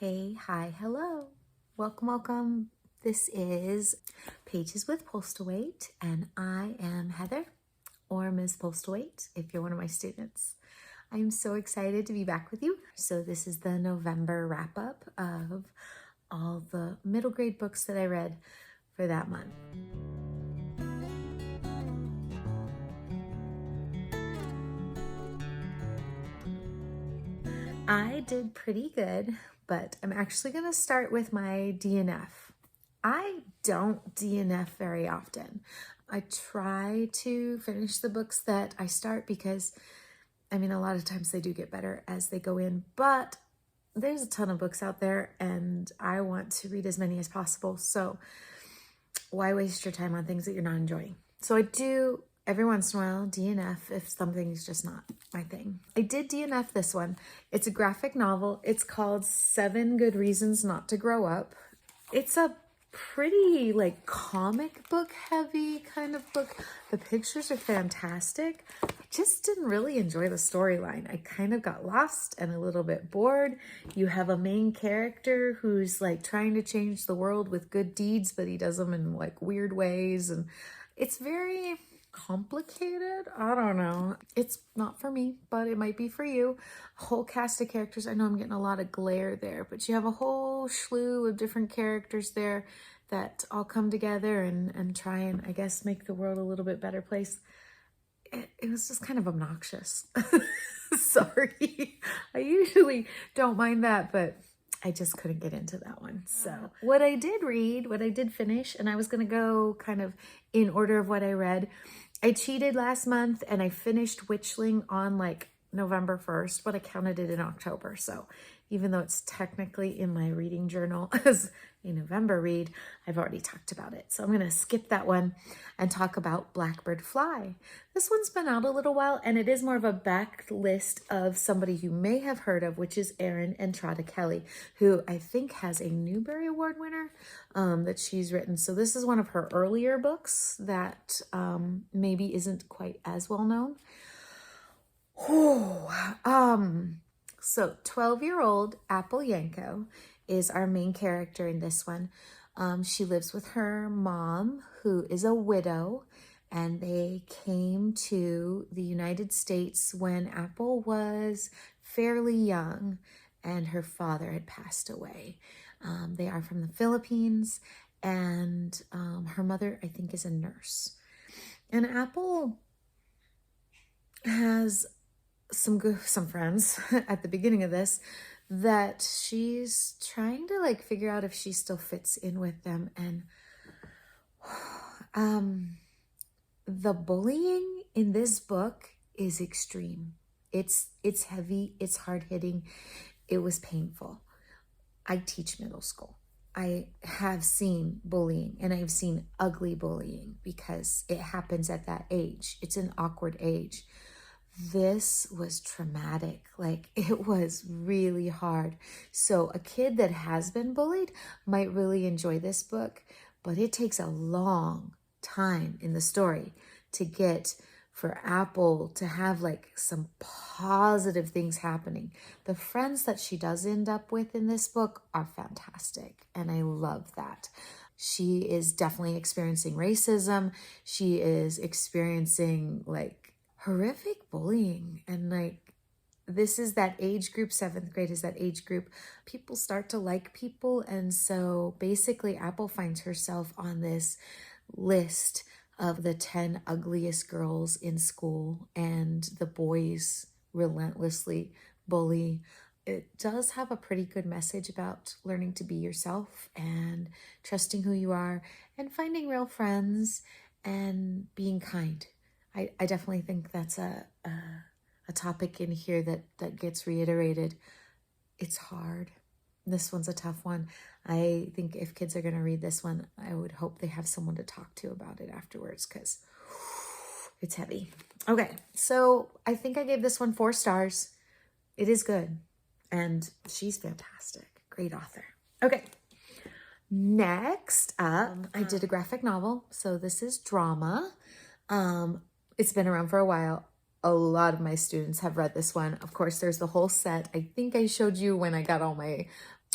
Hey, hi, hello. Welcome. This is Pages with Postlethwaite, and I am Heather, or Ms. Postlethwaite, if you're one of my students. I'm so excited to be back with you. So this is the November wrap-up of all the middle grade books that I read for that month. I did pretty good, but I'm actually going to start with my DNF. I don't DNF very often. I try to finish the books that I start because, a lot of times they do get better as they go in, but there's a ton of books out there and I want to read as many as possible. So why waste your time on things that you're not enjoying? So I do every once in a while DNF if something's just not my thing. I did DNF this one. It's a graphic novel. It's called 7 Good Reasons Not to Grow Up. It's a pretty comic book heavy kind of book. The pictures are fantastic. I just didn't really enjoy the storyline. I kind of got lost and a little bit bored. You have a main character who's trying to change the world with good deeds, but he does them in weird ways, and it's very complicated. I don't know. It's not for me, but it might be for you. A whole cast of characters. I know I'm getting a lot of glare there, but you have a whole slew of different characters there that all come together and try and, I guess, make the world a little bit better place. It was just kind of obnoxious. Sorry. I usually don't mind that, but I just couldn't get into that one. So what I did finish, and I was going to go kind of in order of what I read. I cheated last month and I finished Witchling on November 1st, but I counted it in October. So even though it's technically in my reading journal as a November read, I've already talked about it. So I'm going to skip that one and talk about Blackbird Fly. This one's been out a little while, and it is more of a back list of somebody you may have heard of, which is Erin Entrada Kelly, who I think has a Newbery Award winner that she's written. So this is one of her earlier books that maybe isn't quite as well known. So 12-year-old Apple Yanko is our main character in this one. She lives with her mom, who is a widow, and they came to the United States when Apple was fairly young and her father had passed away. They are from the Philippines, and her mother, I think, is a nurse. And Apple has some friends at the beginning of this that she's trying to figure out if she still fits in with them. And the bullying in this book is extreme. It's heavy, it's hard-hitting, it was painful. I teach middle school. I have seen bullying, and I've seen ugly bullying because it happens at that age. It's an awkward age. This was traumatic. It was really hard. So a kid that has been bullied might really enjoy this book, but it takes a long time in the story to get for Apple to have some positive things happening. The friends that she does end up with in this book are fantastic, and I love that. She is definitely experiencing racism. She is experiencing horrific bullying, and this is that age group. 7th grade is that age group. People start to like people, and so basically Apple finds herself on this list of the 10 ugliest girls in school, and the boys relentlessly bully. It does have a pretty good message about learning to be yourself and trusting who you are and finding real friends and being kind. I definitely think that's a topic in here that gets reiterated. It's hard. This one's a tough one. I think if kids are going to read this one, I would hope they have someone to talk to about it afterwards because it's heavy. Okay, so I think I gave this one 4 stars. It is good, and she's fantastic. Great author. Okay, next up, I did a graphic novel. So this is drama. It's been around for a while. A lot of my students have read this one. Of course, there's the whole set. I think I showed you when I got all my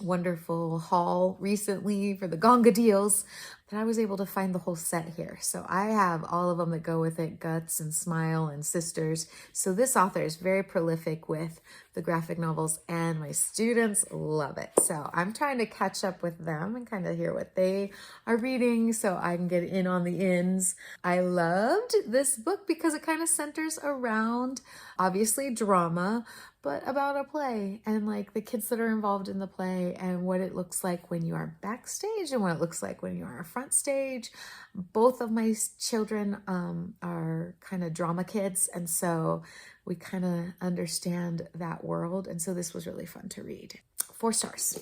wonderful haul recently for the Gonga deals that I was able to find the whole set here. So I have all of them that go with it, Guts and Smile and Sisters. So this author is very prolific with the graphic novels and my students love it. So I'm trying to catch up with them and kind of hear what they are reading so I can get in on the ins. I loved this book because it kind of centers around obviously drama, but about a play and like the kids that are involved in the play and what it looks like when you are backstage and what it looks like when you are front stage. Both of my children are kind of drama kids, and so we kind of understand that world, and so this was really fun to read. 4 stars.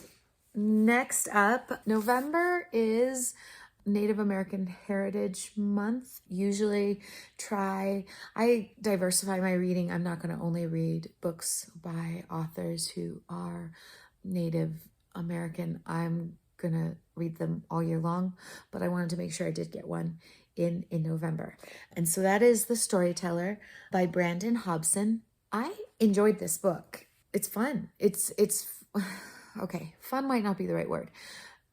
Next up, November is Native American Heritage Month. Usually I diversify my reading. I'm not going to only read books by authors who are Native American. I'm going to read them all year long, but I wanted to make sure I did get one in November. And so that is The Storyteller by Brandon Hobson. I enjoyed this book. It's fun. It's okay, fun might not be the right word.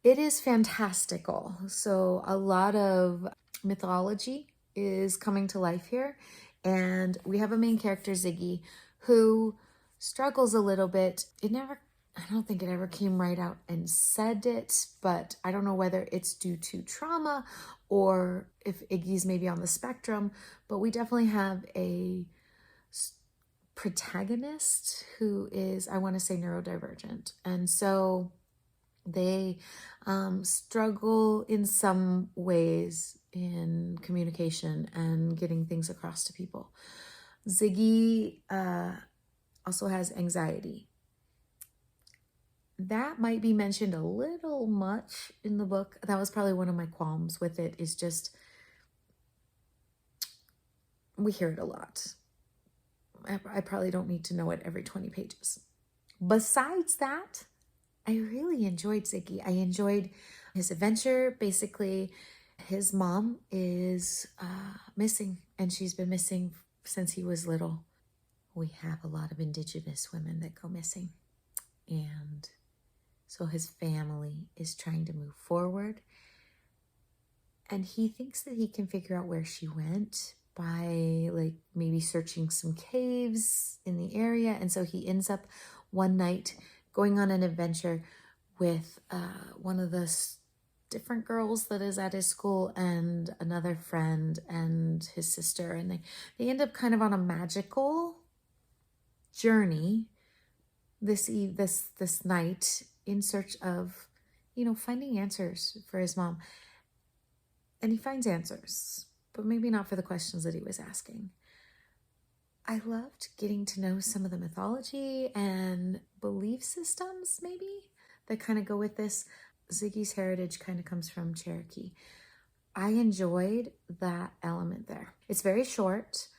It is fantastical. So a lot of mythology is coming to life here. And we have a main character, Ziggy, who struggles a little bit. I don't think it ever came right out and said it, but I don't know whether it's due to trauma or if Iggy's maybe on the spectrum, but we definitely have a protagonist who is, I want to say, neurodivergent. And so they struggle in some ways in communication and getting things across to people. Ziggy also has anxiety. That might be mentioned a little much in the book. That was probably one of my qualms with it, is just, we hear it a lot. I probably don't need to know it every 20 pages. Besides that, I really enjoyed Ziggy. I enjoyed his adventure. Basically, his mom is missing, and she's been missing since he was little. We have a lot of Indigenous women that go missing. And so his family is trying to move forward. And he thinks that he can figure out where she went by like maybe searching some caves in the area. And so he ends up one night going on an adventure with one of the different girls that is at his school and another friend and his sister. And they end up kind of on a magical journey this night in search of, finding answers for his mom. And he finds answers, but maybe not for the questions that he was asking. I loved getting to know some of the mythology and belief systems maybe that kind of go with this. Ziggy's heritage kind of comes from Cherokee. I enjoyed that element there. It's very short.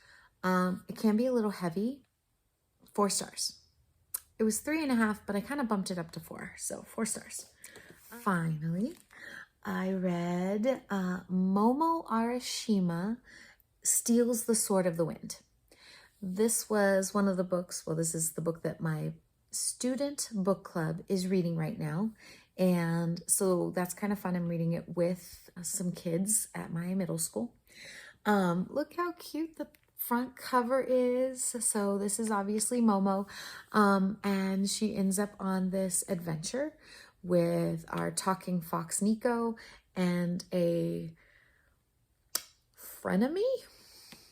It can be a little heavy. 4 stars. It was 3.5, but I kind of bumped it up to 4. So 4 stars. Finally, I read Momo Arashima Steals the Sword of the Wind. This was one of the books, this is the book that my student book club is reading right now. And so that's kind of fun. I'm reading it with some kids at my middle school. Look how cute the front cover is. So this is obviously Momo. And she ends up on this adventure with our talking fox Nico and a frenemy,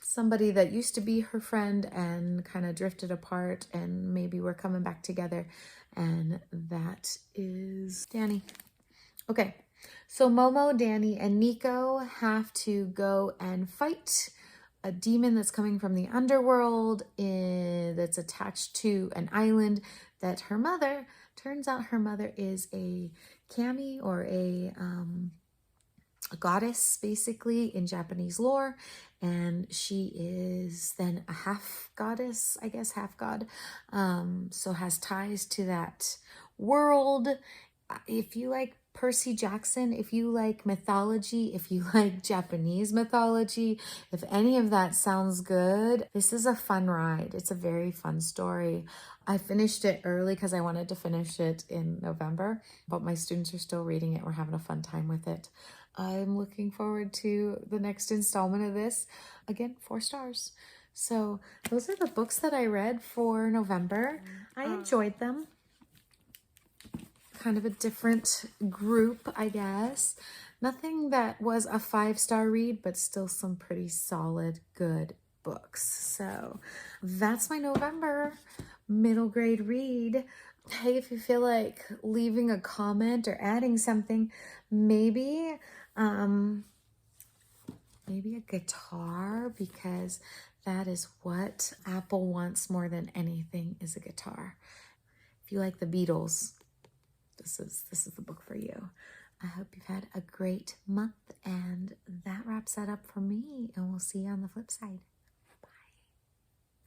somebody that used to be her friend and kind of drifted apart, and maybe we're coming back together, and that is Danny. Okay, so Momo, Danny, and Nico have to go and fight a demon that's coming from the underworld that's attached to an island that her mother, turns out her mother is a kami, or a goddess basically in Japanese lore, and she is then a half goddess, I guess, half god, so has ties to that world. If you like Percy Jackson, if you like mythology, if you like Japanese mythology, if any of that sounds good, this is a fun ride. It's a very fun story. I finished it early because I wanted to finish it in November, but my students are still reading it. We're having a fun time with it. I'm looking forward to the next installment of this. Again, 4 stars. So those are the books that I read for November. I enjoyed them. Kind of a different group, I guess. Nothing that was a 5-star read, but still some pretty solid, good books. So that's my November middle grade read. Hey, if you feel like leaving a comment or adding something, maybe maybe a guitar, because that is what Apple wants more than anything, is a guitar. If you like the Beatles, this is the book for you. I hope you've had a great month, and that wraps that up for me, and we'll see you on the flip side.